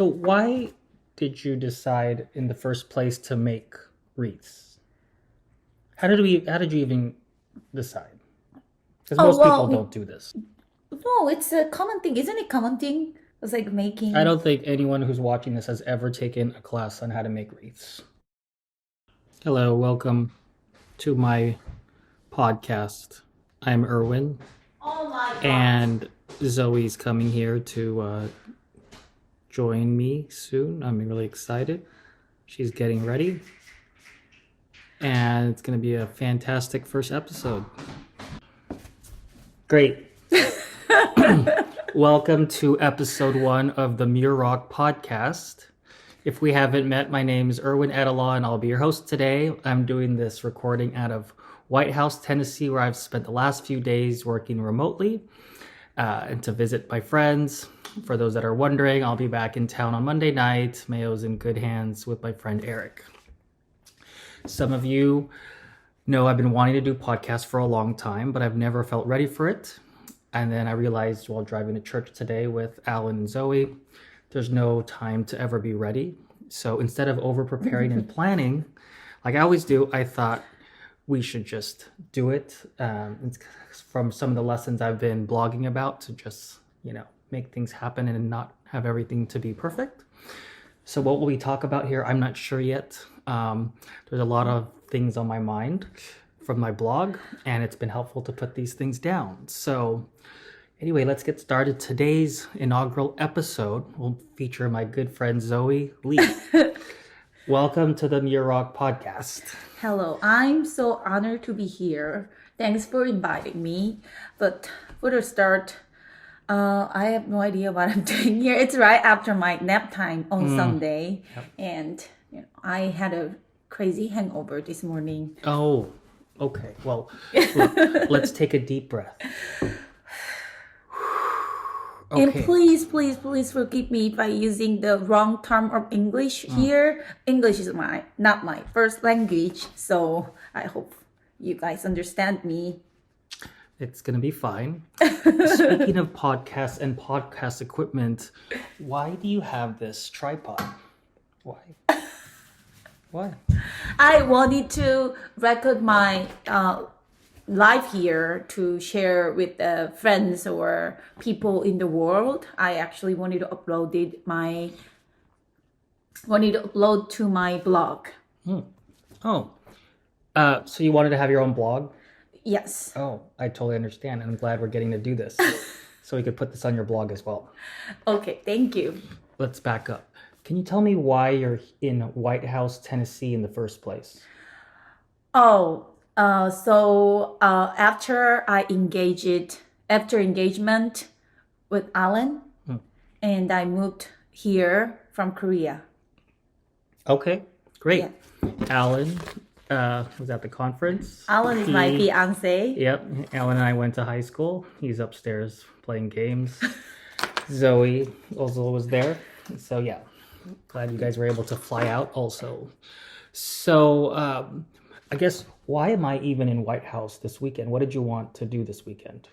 So why did you decide in the first place to make wreaths? How did you even decide? Because Oh, most people well, don't do this. no, it's a common thing. Isn't it common thing? It's like I making. don't think anyone who's watching this has ever taken a class on how to make wreaths. Hello, welcome to my podcast. I'm Erwin, Oh my gosh. and Zoe's coming here to join me soon. I'm really excited. She's getting ready, and it's going to be a fantastic first episode. Great. Welcome to episode 1 of the Muir Rock Podcast. If we haven't met, my name is Erwin and I'll be your host today. I'm doing this recording out of White House, Tennessee, where I've spent the last few days working remotely and to visit my friends. For those that are wondering, I'll be back in town on Monday night. Mayo's in good hands with my friend Eric. Some of you know I've been wanting to do podcasts for a long time, but I've never felt ready for it. And then I realized while driving to church today with Alan and Zoe, there's no time to ever be ready. So instead of over preparing and planning, like I always do, I thought we should just do it. It's from some of the lessons I've been blogging about to just, make things happen and not have everything to be perfect. So what will we talk about here? I'm not sure yet. There's a lot of things on my mind from my blog, and it's been helpful to put these things down. So anyway, let's get started. Today's inaugural episode will feature my good friend Zoey Lee. Welcome to the Muir Rock Podcast. Hello, I'm so honored to be here. Thanks for inviting me. But for the start, I have no idea what I'm doing here. It's right after my nap time on Sunday, and I had a crazy hangover this morning. Oh, okay. Well, let's take a deep breath. Okay. And please forgive me by using the wrong term of English here. English is not my first language, so I hope you guys understand me. It's going to be fine. Speaking of podcasts and podcast equipment, why do you have this tripod? Why? Why? I wanted to record my live here to share with friends or people in the world. I actually wanted to upload to my blog. Oh, so you wanted to have your own blog? Yes. Oh, I totally understand. And I'm glad we're getting to do this. So we could put this on your blog as well. Okay, thank you. Let's back up. Can you tell me why you're in White House, Tennessee in the first place? So after engagement with Alan, and I moved here from Korea. Okay, great. Yeah. Alan was at the conference. Alan is my fiance. Yep, Alan and I went to high school. He's upstairs playing games. Zoe also was there. So yeah, glad you guys were able to fly out also. So I guess, why am I even in White House this weekend? What did you want to do this weekend?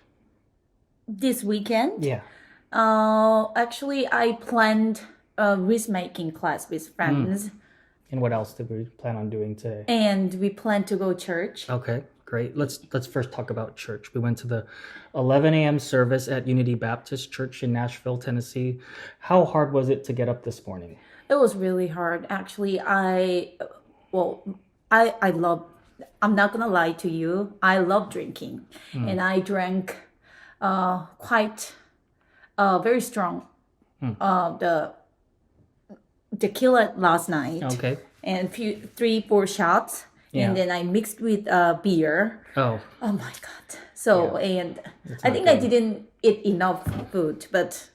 This weekend? Yeah. Actually, I planned a wreath making class with friends. And what else did we plan on doing today? And we plan to go church. Okay, great. Let's first talk about church. We went to the 11 a.m. service at Unity Baptist Church in Nashville, Tennessee. How hard was it to get up this morning? It was really hard. Actually, I'm not gonna lie to you, I love drinking. And I drank quite very strong the tequila last night. Okay. And 3-4 shots. Yeah. And then I mixed with beer. Oh my God. So, and I think good. I didn't eat enough food, but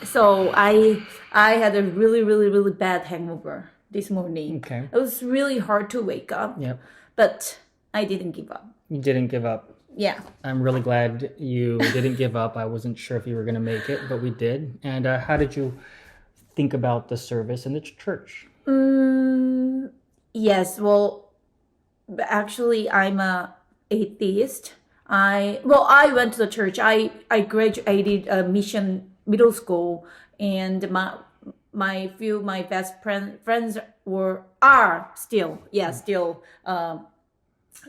so I had a really, really, really bad hangover this morning. Okay. It was really hard to wake up. Yep. But I didn't give up. You didn't give up. Yeah. I'm really glad you didn't give up. I wasn't sure if you were going to make it, but we did. And how did you think about the service in the church? Yes. Well, actually, I'm a atheist. I went to the church. I graduated a mission middle school, and my best friends are still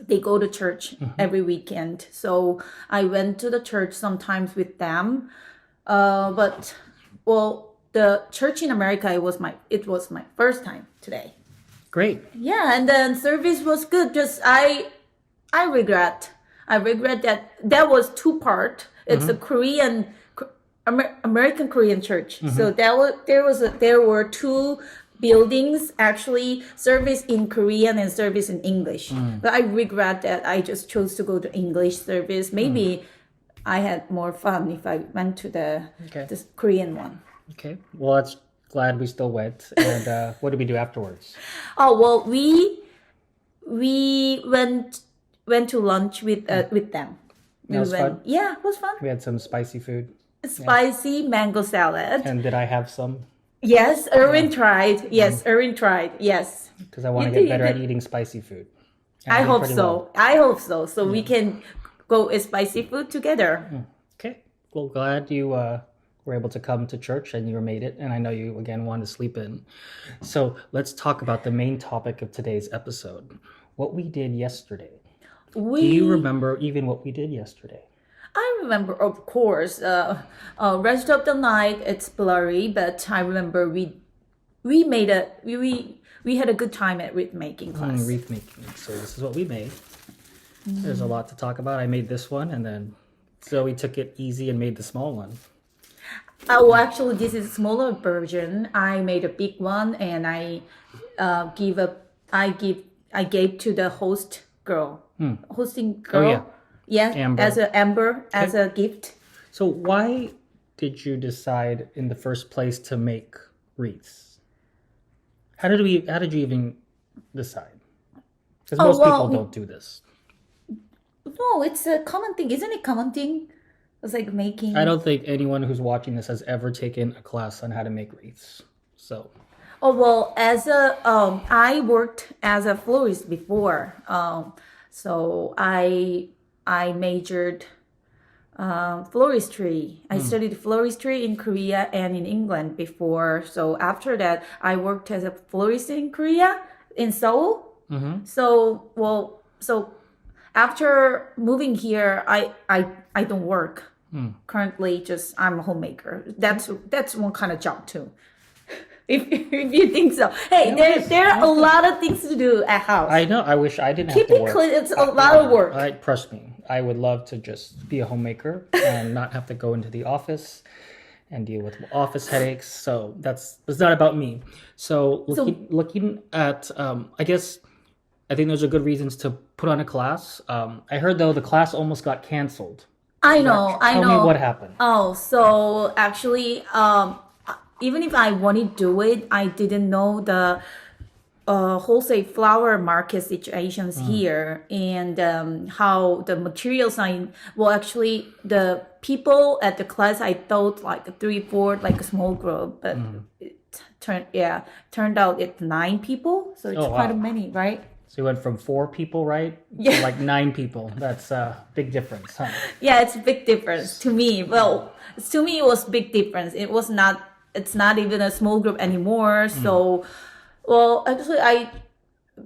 they go to church every weekend. So I went to the church sometimes with them. But the church in America, it was my first time today. Great. Yeah, and then service was good. Just I regret that was two part. It's a Korean American Korean church. So there were two buildings, actually, service in Korean and service in English. But I regret that I just chose to go to English service. Maybe I had more fun if I went to the Korean one. Okay. Well, that's glad we still went. And what did we do afterwards? Oh, well, we went to lunch with them. That was fun? Yeah, it was fun. We had some spicy food. Spicy mango salad. And did I have some? Yes, Erwin tried. Yes, Erwin tried. Yes. Because I want to get better at eating spicy food. And I hope well. so. I hope so. So we can go eat spicy food together. Okay. Well, glad you were able to come to church and you made it. And I know you, again, wanted to sleep in. So let's talk about the main topic of today's episode. What we did yesterday. Do you remember even what we did yesterday? I remember, of course. Rest of the night, it's blurry, but I remember we had a good time at wreath making class. Wreath making. So this is what we made. There's a lot to talk about. I made this one, and then Zoe took it easy and made the small one. Well, actually, this is a smaller version. I made a big one, and I gave to the hosting girl. Oh, yeah. Yes, Amber. As a gift. So why did you decide in the first place to make wreaths? How did you even decide? Because most people don't do this. No, it's a common thing. Isn't it common thing? It's like making... I don't think anyone who's watching this has ever taken a class on how to make wreaths. So... Oh, well, I worked as a florist before. So I majored floristry. I studied floristry in Korea and in England before. So after that, I worked as a florist in Korea, in Seoul. So after moving here, I don't work. Currently, just I'm a homemaker. That's one kind of job too. If you think so. Hey, there are a lot of things to do at house. I know. I wish I didn't have to work. Keep it clean. It's a lot of work. Trust me. I would love to just be a homemaker and not have to go into the office and deal with office headaches. So it's not about me. So looking at, I think those are good reasons to put on a class. I heard though the class almost got canceled. I know. Tell me what happened. Oh, so actually, even if I want to do it, I didn't know the wholesale flower market situations here and how the materials actually the people at the class, I thought like 3-4, like a small group, but it turned out it's 9 people, so it's quite many, right? So you went from 4 people, right? Yeah. To like 9 people. That's a big difference, huh? Yeah, it's a big difference to me. Well, to me it was big difference. It's not even a small group anymore. So, well, actually,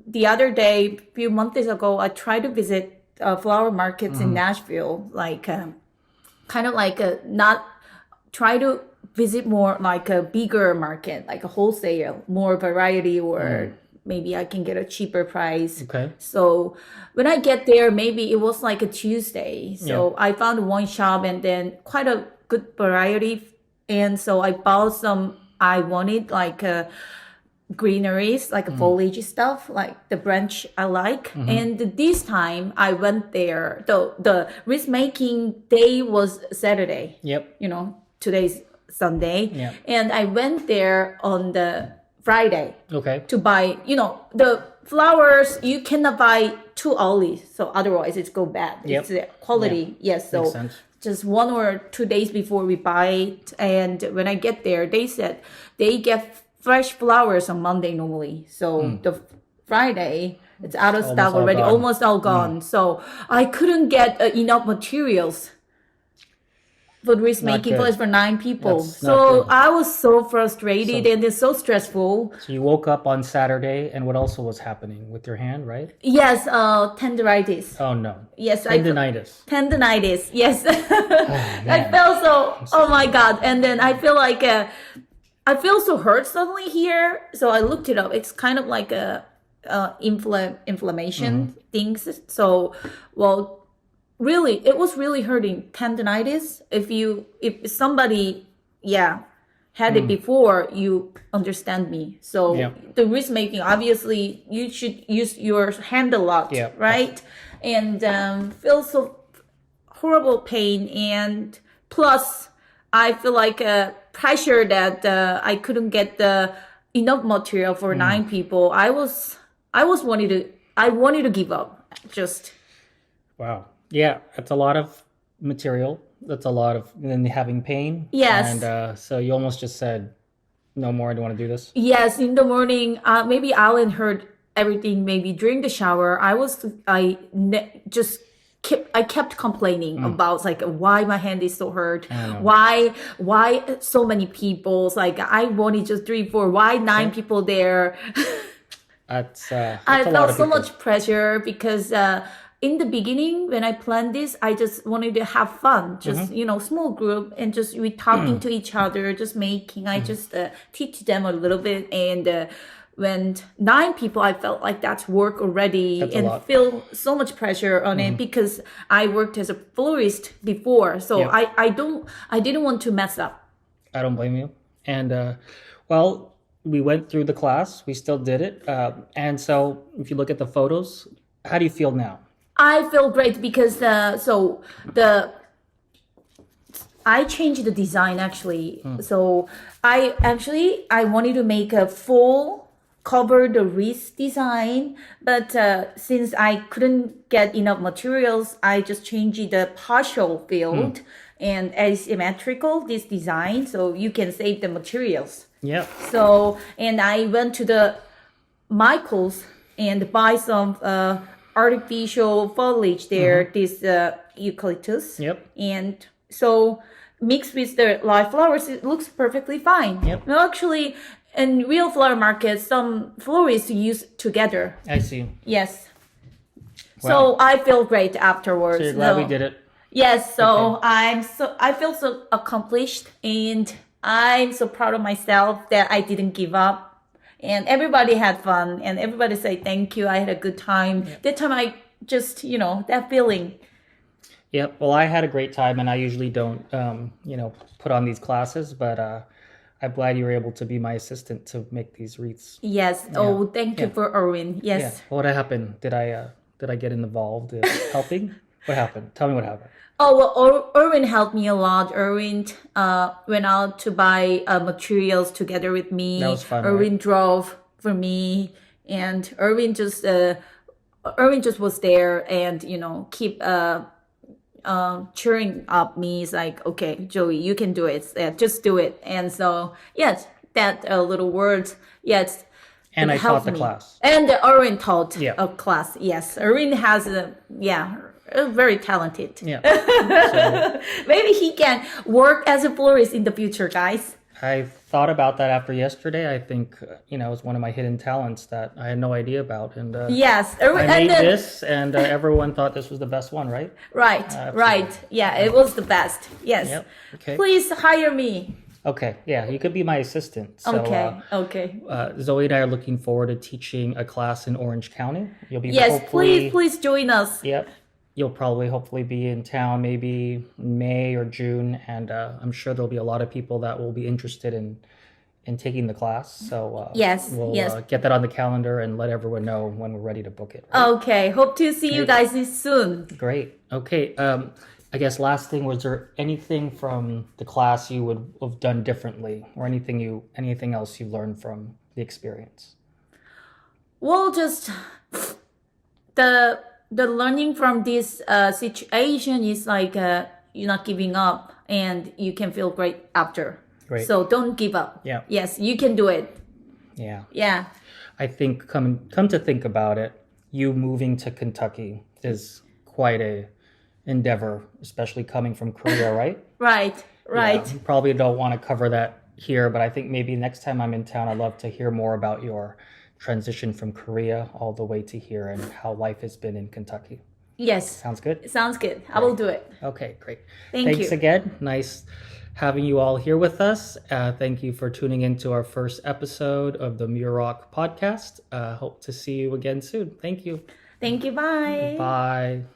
the other day, a few months ago, I tried to visit flower markets in Nashville, like not try to visit more like a bigger market, like a wholesale, more variety, or maybe I can get a cheaper price. Okay. So when I get there, maybe it was like a Tuesday. So I found one shop and then quite a good variety. And so I bought some, I wanted like greeneries, like foliage stuff, like the branch I like. And this time I went there, the wreath making day was Saturday. Yep. You know, today's Sunday. Yep. And I went there on the Friday. Okay. To buy, the flowers, you cannot buy too early. So otherwise it's go bad. Yep. It's the quality. Yep. Yes. So. Makes sense. Just 1 or 2 days before we buy it. And when I get there, they said they get fresh flowers on Monday normally. So the Friday, it's out of stock already, almost all gone. So I couldn't get enough materials for Wreath Not Making good. Party for 9 people. That's not So good. I was so frustrated So- and it's so stressful. So you woke up on Saturday, and what also was happening with your hand, right? Yes, tendinitis. Oh no, Yes, tendinitis. Tendinitis. Yes. I man. felt so, oh my God. And then I feel like, I feel so hurt suddenly here. So I looked it up. It's kind of like a inflammation things. So, well, really, it was really hurting. Tendinitis. If somebody, had it before, you understand me. So Yeah. the risk making, obviously, you should use your hand a lot, Yeah. right? And feel so horrible pain, and plus, I feel like pressure that I couldn't get the enough material for 9 people. I wanted to give up. Just Wow. Yeah, that's a lot of material. That's a lot of, and then having pain. Yes. And so you almost just said, no more, I don't want to do this. yes, in the morning, maybe Alan heard everything. Maybe during the shower, I kept complaining about like why my hand is so hurt, why so many people. It's like I wanted just 3, 4, why 9 people there. That's I a lot felt of so people. much pressure because in the beginning when I planned this, I just wanted to have fun, just small group and just we talking to each other, just making. I just teach them a little bit, and when 9 people, I felt like that's work already, That's a and lot. feel so much pressure on it because I worked as a florist before, so Yeah. I didn't want to mess up. I don't blame you. And well, we went through the class. We still did it. And so if you look at the photos, how do you feel now? I feel great because I changed the design actually. So I wanted to make a full cover the wreath design, but since I couldn't get enough materials, I just changed the partial field and asymmetrical this design so you can save the materials. Yeah. So, and I went to the Michael's and buy some artificial foliage there, this eucalyptus. Yep. And so mixed with the live flowers, it looks perfectly fine. Yep. Well, actually, in real flower markets, some florists use together. I see. Yes. Wow. So I feel great afterwards. So you're glad we No. did it. Yes, so I feel so accomplished, and I'm so proud of myself that I didn't give up. And everybody had fun, and everybody said thank you. I had a good time. That time I just, that feeling. Yep. Well, I had a great time, and I usually don't, put on these classes, but I'm glad you were able to be my assistant to make these wreaths. Yes. Oh, thank you for Erwin. Yes. Yeah. What happened? Did I get involved in helping? What happened? Tell me what happened. Oh, well, Erwin helped me a lot. Erwin went out to buy materials together with me. That was fun, Erwin drove for me, and Erwin just was there and keep cheering up me. It's like, okay, Joey, you can do it. Just do it. And so yes, that little words. Yes. And it I helped taught the me. class. And Erwin taught Yeah. a class. Yes, Erwin has very talented. Yeah. So Maybe he can work as a florist in the future, guys. I thought about that after yesterday. I think, it was one of my hidden talents that I had no idea about. And Yes, I Erwin, made and then, this, and everyone thought this was the best one, right? right. Yeah, it was the best. Yes. Yep. Okay. Please hire me. Okay. Yeah, you could be my assistant. So, Okay. Zoe and I are looking forward to teaching a class in Orange County. You'll be Yes, hopefully, please join us. Yep. You'll probably hopefully be in town maybe May or June, and I'm sure there'll be a lot of people that will be interested in taking the class. So Yes, we'll yes. Get that on the calendar and let everyone know when we're ready to book it. Right? Okay, hope to see you guys soon. Great. Okay. I guess last thing, was there anything from the class you would have done differently, or anything else you learned from the experience? Well, just the learning from this situation is like you're not giving up, and you can feel great after. Great. So don't give up. Yeah. Yes, you can do it. Yeah. Yeah. I think come to think about it, you moving to Kentucky is quite a endeavor, especially coming from Korea, right? Right. Yeah, probably don't want to cover that here, but I think maybe next time I'm in town, I'd love to hear more about your transition from Korea all the way to here and how life has been in Kentucky. Yes. Sounds good? Sounds good. I will do it. Okay, great. Thanks Thanks again. Nice having you all here with us. Thank you for tuning into our first episode of the Muir Rock Podcast. Hope to see you again soon. Thank you. Thank you. Bye. Bye.